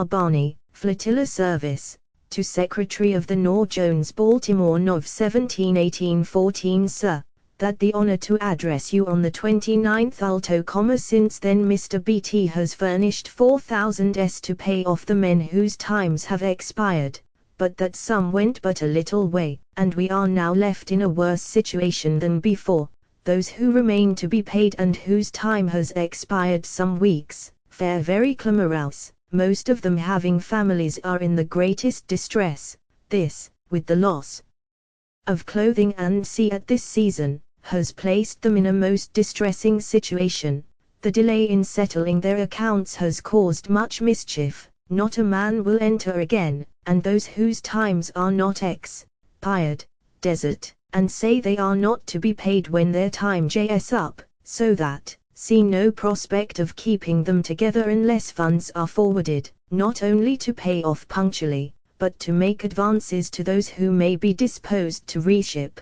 Barney, Flotilla Service, to Secretary of the Nor Jones Baltimore Nov 17 1814 Sir, that the honor to address you on the 29th ulto, since then Mr. BT has furnished 4,000 to pay off the men whose times have expired, but that some went but a little way, and we are now left in a worse situation than before. Those who remain to be paid and whose time has expired some weeks, fare very clamorous, most of them having families, are in the greatest distress. This, with the loss of clothing and sea at this season, has placed them in a most distressing situation. The delay in settling their accounts has caused much mischief. Not a man will enter again, and those whose times are not expired, desert, and say they are not to be paid when their time j's up, so that, see no prospect of keeping them together unless funds are forwarded, not only to pay off punctually, but to make advances to those who may be disposed to reship.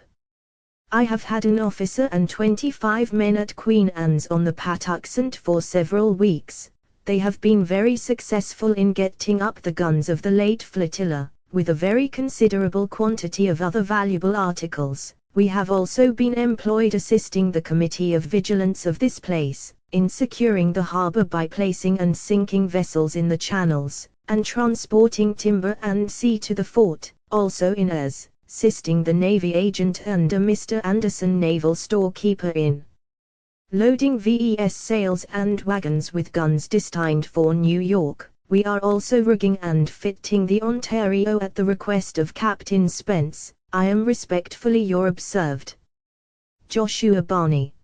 I have had an officer and 25 men at Queen Anne's on the Patuxent for several weeks. They have been very successful in getting up the guns of the late Flotilla, with a very considerable quantity of other valuable articles. We have also been employed assisting the Committee of Vigilance of this place, in securing the harbour by placing and sinking vessels in the channels, and transporting timber and sea to the fort, also in assisting the Navy agent under Mr. Anderson, naval storekeeper, in loading VES sails and wagons with guns destined for New York. We are also rigging and fitting the Ontario at the request of Captain Spence. I am respectfully your observed Joshua Barney.